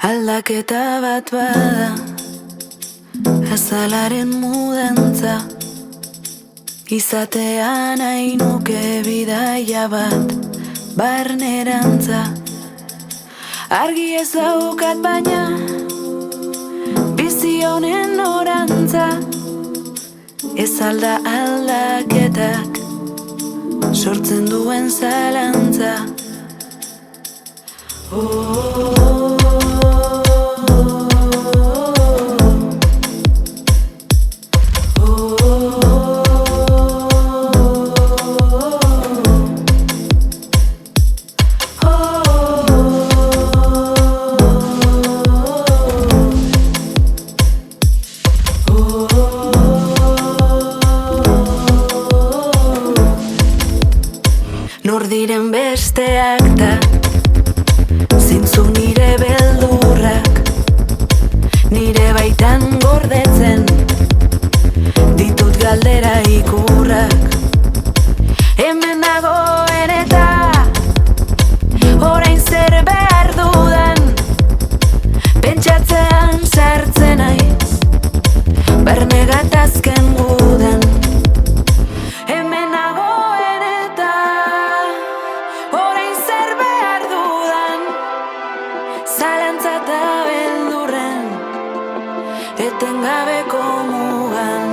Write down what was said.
Aldaketa bat bada, azalaren mudantza. Izatea nahi nuke bidaia bat, barnerantza. Argi ez daukat baina, bizi honen orantza. Ez alda aldaketak, sortzen duen zalantza. Nor diren besteak da, zintzu nire beldurrak, nire baitan gordetzen, ditut galdera ikurrak. Hemen nagoen eta, orain zer behar dudan, pentsatzean sartzen naiz, barne gatazken gudan. Hemen nagoen eta, orain zer behar dudan, zalantza eta beldurren, etengabeko mugan.